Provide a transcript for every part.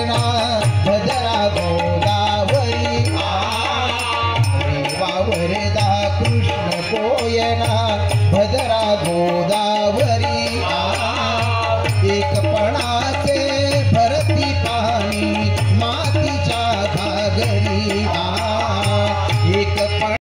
पोयना भद्रा गोदावरी वरदा कृष्ण पोयना भद्रा गोदावरी एकपणाचे भरती पाणी मातीच्या घागरी एकपण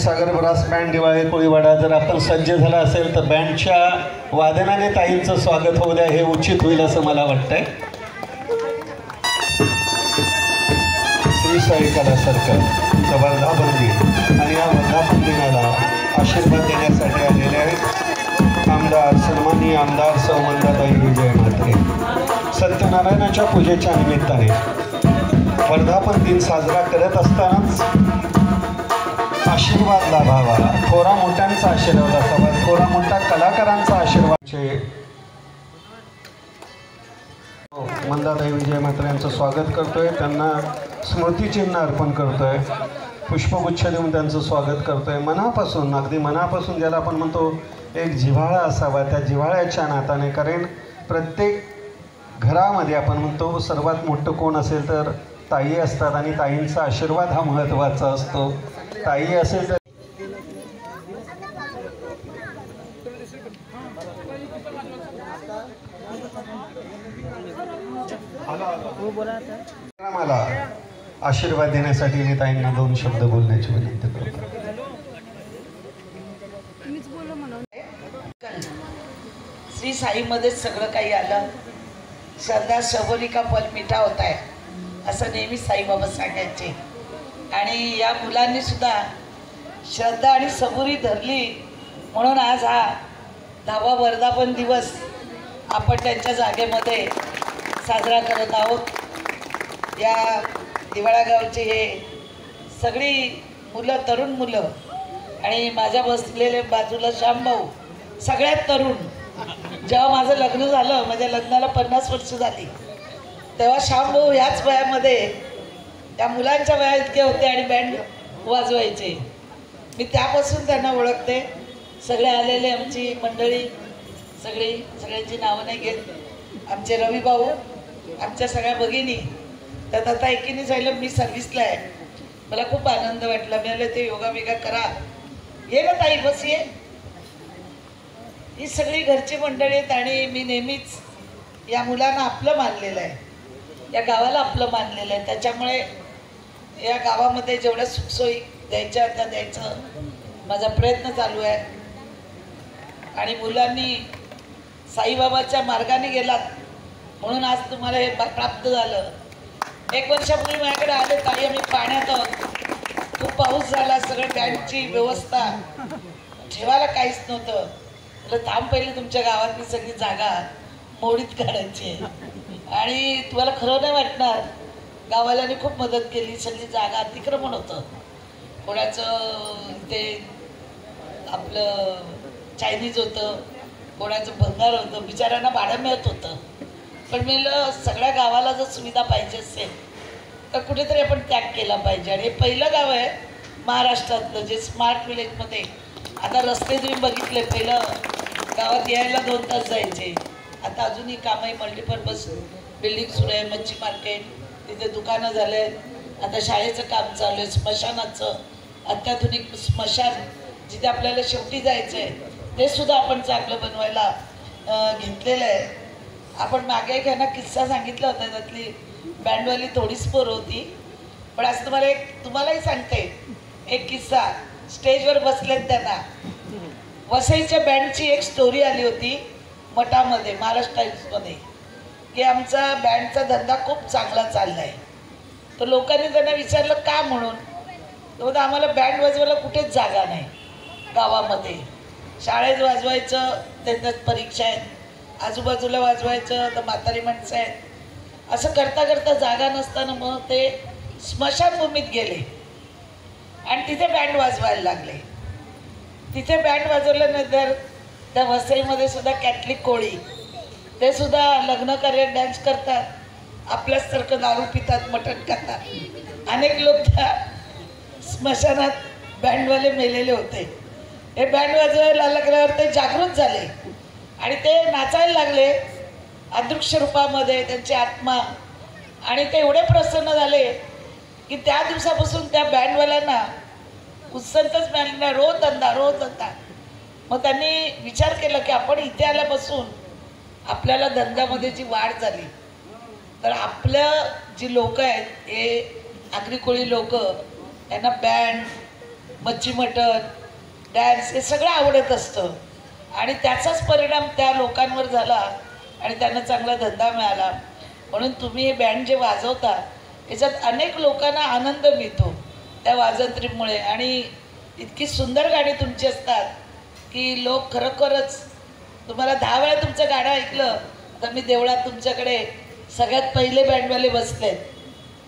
सागर ब्रास बँड दिवाळी कोळीवाडा जर आपण सज्ज झाला असेल तर बँडच्या वादनाने ताईंचं स्वागत होऊ द्या, हे उचित होईल असं मला वाटतंय. श्री साई कला सर्कलचा वर्धापन दिन आणि या वर्धापन दिनाला आशीर्वाद देण्यासाठी आलेले आहेत आमदार सन्माननीय आमदार सौ मंदाताई विजय म्हात्रे. सत्यनारायणाच्या पूजेच्या निमित्ताने वर्धापन दिन साजरा करत असतानाच आशीर्वाद लाभावा, थोरा मोठ्यांचा आशीर्वाद असावा, थोरा मोठा कलाकारांचा आशीर्वाद. मंदाताई विजय म्हात्रे यांचं स्वागत करतोय, त्यांना स्मृतिचिन्ह अर्पण करतोय, पुष्पगुच्छ देऊन त्यांचं स्वागत करतोय. मनापासून, अगदी मनापासून ज्याला आपण म्हणतो एक जिव्हाळा असावा, त्या जिव्हाळ्याच्या नाताने. कारण प्रत्येक घरामध्ये आपण म्हणतो सर्वात मोठं कोण असेल तर ताई असतात आणि ताईंचा आशीर्वाद हा महत्त्वाचा असतो. ताई असेल तर मला आशीर्वाद देण्यासाठी मी ताईंना 2 शब्द बोलण्याची विनंती करतो. श्री साईमध्येच सगळं काही आलं. श्रद्धा सबोरी का फल मिठा होता है असं नेहमी साईबाबा सांगायचे. आणि या मुलांनी सुद्धा श्रद्धा आणि सबुरी धरली म्हणून आज हा 10वा वर्धापन दिवस आपण त्यांच्या जागेमध्ये साजरा करत आहोत. या दिवाळा गावचे हे सगळी मुलं, तरुण मुलं आणि माझ्या बसलेले बाजूला श्यामभाऊ सगळ्यात तरुण. जेव्हा माझं लग्न झालं, माझ्या लग्नाला 50 वर्ष झाली, तेव्हा श्यामभाऊ ह्याच वयामध्ये त्या मुलांच्या वया इतके होते आणि बँड वाजवायचे. मी त्यापासून त्यांना ओळखते. सगळे आलेले आमची मंडळी सगळ्यांची नावं नाही घेत. आमचे रविभाऊ, आमच्या सगळ्या भगिनी, त्यात आता एकीने झालं मी सर्व्हिसला आहे. मला खूप आनंद वाटला. मी आले ते योगा बिगा करा, ये ना ताई बस ये. ही सगळी घरची मंडळी आहेत आणि मी नेहमीच या मुलांना आपलं मानलेलं आहे, या गावाला आपलं मानलेलं आहे. त्याच्यामुळे या गावामध्ये जेवढ्या सुखसोयी द्यायच्या त्या द्यायचं माझा प्रयत्न चालू आहे. आणि मुलांनी साईबाबाच्या मार्गाने गेलात म्हणून आज तुम्हाला हे प्राप्त झालं. 1 वर्षापूर्वी माझ्याकडे आले ताई, आम्ही पाण्यात आहोत, खूप पाऊस झाला, सगळं बँडची व्यवस्था ठेवायला काहीच नव्हतं. म्हटलं थांब, पहिले तुमच्या गावातली सगळी जागा मोडीत काढायची आहे. आणि तुम्हाला खरं नाही वाटणार, गावाल्याने खूप मदत केली. सगळी जागा अतिक्रमण होतं, कोणाचं ते आपलं चायनीज होतं, कोणाचं भंगार होतं, बिचाऱ्यांना भाडं मिळत होतं. पण मी सगळ्या गावाला जर सुविधा पाहिजे असेल तर कुठेतरी आपण त्याग केला पाहिजे. आणि हे पहिलं गाव आहे महाराष्ट्रातलं जे स्मार्ट विलेजमध्ये. आता रस्ते तुम्ही बघितले, पहिलं गावात यायला 2 तास जायचे, आता अजूनही कामही मल्टीपर्पज बिल्डिंग सुरू आहे, मच्छी मार्केट, तिथे दुकानं झाले आहेत. आता शाळेचं काम चालू आहे, स्मशानाचं अत्याधुनिक स्मशान जिथे आपल्याला शेवटी जायचं आहे ते सुद्धा आपण चांगलं बनवायला घेतलेलं आहे. आपण मागे एक ह्यांना किस्सा सांगितला होता, त्यातली बँडवाली थोडीच पोर होती. पण आज तुम्हालाही सांगते एक किस्सा. स्टेजवर बसलेत त्यांना. वसईच्या बँडची एक स्टोरी आली होती मठामध्ये, महाराष्ट्र टाइम्समध्ये, की आमचा बँडचा धंदा खूप चांगला चालला आहे. तर लोकांनी त्यांना विचारलं का म्हणून. तर म्हणतं आम्हाला बँड वाजवायला कुठेच जागा नाही गावामध्ये. शाळेत वाजवायचं त्यांच्यात परीक्षा आहेत, आजूबाजूला वाजवायचं तर म्हातारी माणसं आहेत. असं करता करता जागा नसताना मग ते स्मशानभूमीत गेले आणि तिथे बँड वाजवायला लागले. तिथे बँड वाजवल्यानंतर त्या वसईमध्ये सुद्धा कॅथलिक कोळी ते सुद्धा लग्न कार्यात डान्स करतात, आपल्यासारखं दारू पितात, मटण खातात. अनेक लोक त्या स्मशानात बँडवाले मेलेले होते. हे बँड वाजवायला लागल्यावर ते जागृत झाले आणि ते नाचायला लागले अदृश्य रूपामध्ये त्यांची आत्मा. आणि ते एवढे प्रसन्न झाले की त्या दिवसापासून त्या बँडवाल्यांना उत्संतच मिळाली नाही, रोज धंदा. मग त्यांनी विचार केला की आपण इथे आल्यापासून आपल्याला धंद्यामध्ये जी वाढ झाली, तर आपल्या जी लोक आहेत हे आगरी कोळी लोक, त्यांना बँड, मच्छी मटण, डॅन्स हे सगळं आवडत असतं आणि त्याचाच परिणाम त्या लोकांवर झाला आणि त्यांना चांगला धंदा मिळाला. म्हणून तुम्ही हे बँड जे वाजवता याच्यात अनेक लोकांना आनंद मिळतो त्या वाजंत्रीमुळे. आणि इतकी सुंदर गाणी तुमची असतात की लोक खरोखरच, तुम्हाला 10 वेळा तुमचं गाणं ऐकलं तर मी देवळात तुमच्याकडे सगळ्यात पहिले बँडवाले बसलेत,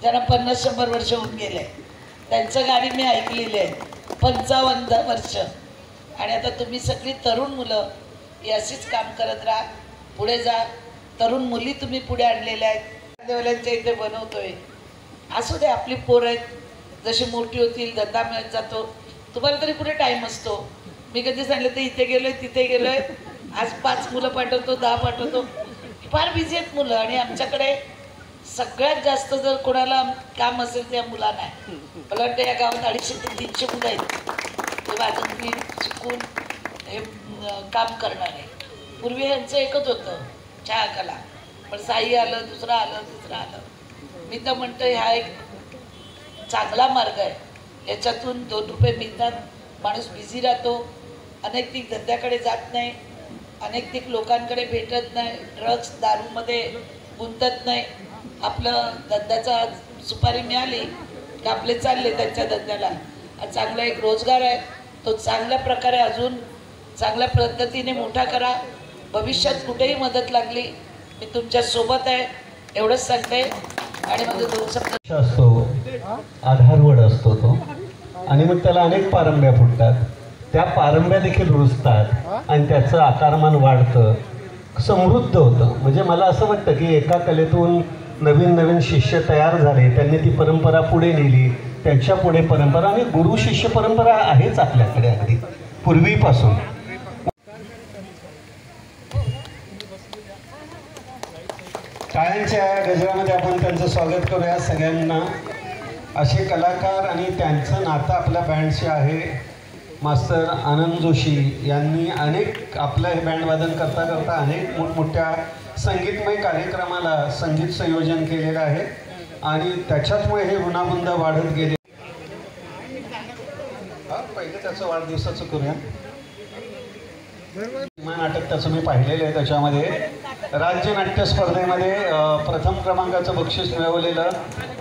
ज्यांना 50-100 वर्ष होऊन गेले, त्यांचं गाणी मी ऐकलेली आहे 55 वर्ष. आणि आता तुम्ही सगळी तरुण मुलं ही अशीच काम करत राहा, पुढे जा. तरुण मुली तुम्ही पुढे आणलेल्या आहेत, देवल्यांच्या इथे बनवतोय. असू दे, आपली पोरं आहेत, जशी मोठी होतील धंदा मिळत जातो. तुम्हाला तरी पुढे टाईम असतो. मी कधी सांगितलं तर इथे गेलोय तिथे गेलोय, आज 5 मुलं पाठवतो, 10 पाठवतो, फार बिझी आहेत मुलं. आणि आमच्याकडे सगळ्यात जास्त जर कोणाला काम असेल त्या मुलांना आहे. मला वाटतं या गावात 250 ते 300 मुलं आहेत ते वाजंत्री शिकून हे काम करणारे. पूर्वी यांचं एकच होतं चहा कला, पण साई आलं, दुसरं आलं, तिसरं आलं. मी तर म्हणतो हा एक चांगला मार्ग आहे, याच्यातून 2 रुपये मिळतात, माणूस बिझी राहतो, अनैतिक धंद्याकडे जात नाही, अनैतिक लोकांकडे भेटत नाही, ड्रग्स दारूमध्ये गुंतत नाही. आपलं धंद्याचा सुपारी मिळाली की आपले चालले त्यांच्या धंद्याला. चांगला एक रोजगार आहे, तो चांगल्या प्रकारे अजून चांगल्या पद्धतीने मोठा करा. भविष्यात कुठेही मदत लागली मी तुमच्या सोबत आहे, एवढंच सांगते. आणि माझं 2 शब्द असतो, आधारवड असतो तो, आणि मग त्याला अनेक पारंब्या फुटतात. त्या पारंब्या देखील रुजतात आणि त्याचं आकारमान वाढतं, समृद्ध होतं. म्हणजे मला असं वाटतं की एका कलेतून नवीन नवीन शिष्य तयार झाले, त्यांनी ती परंपरा पुढे नेली, त्यांच्या पुढे परंपरा, आणि गुरु शिष्य परंपरा आहेच आपल्याकडे अगदी पूर्वीपासून. टाळ्यांच्या गजरामध्ये आपण त्यांचं स्वागत करूया सगळ्यांना. असे कलाकार आणि त्यांचं नातं आपल्या बँडशी आहे. मास्तर आनंद जोशी यांनी अनेक आपलं हे बँड वादन करता करता अनेक मोठमोठ्या संगीतमय कार्यक्रमाला संगीत संयोजन केलेलं आहे आणि त्याच्याचमुळे हे गुणाबुंद वाढत गेले. पहिले त्याचं वाढदिवसाचं करूया. नाटक त्याचं मी पाहिलेलं आहे. त्याच्यामध्ये राज्य नाट्य स्पर्धेमध्ये प्रथम क्रमांकाचं बक्षीस मिळवलेलं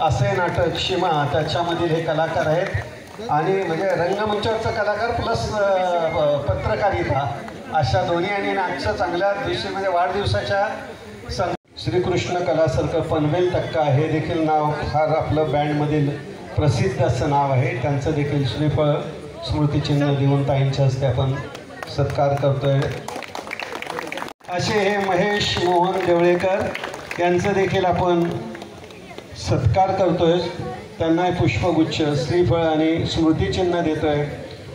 असे नाटक शिमा, त्याच्यामधील हे कलाकार आहेत. आणि म्हणजे रंगमंचावरचा कलाकार प्लस पत्रकारिता अशा दोन्ही, आणि नाटच्या चांगल्या दिवशीमध्ये वाढदिवसाच्या श्रीकृष्ण कला सर्कल पनवेल तक्का हे देखील नाव फार आपलं बँडमधील प्रसिद्ध असं नाव आहे. त्यांचं देखील श्रीफळ स्मृतिचिन्ह देऊन ताईंच्या हस्ते आपण सत्कार करतोय. असे हे महेश मोहन देवळेकर यांचं देखील आपण सत्कार करतोय. त्यांना पुष्पगुच्छ, श्रीफळ आणि स्मृतिचिन्ह देतोय.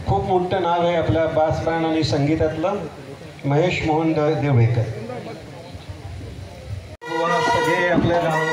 खूप मोठं नाव आहे आपल्या बास बँड आणि संगीतातलं, महेश मोहन देवळेकर. सगळे आपल्या गावात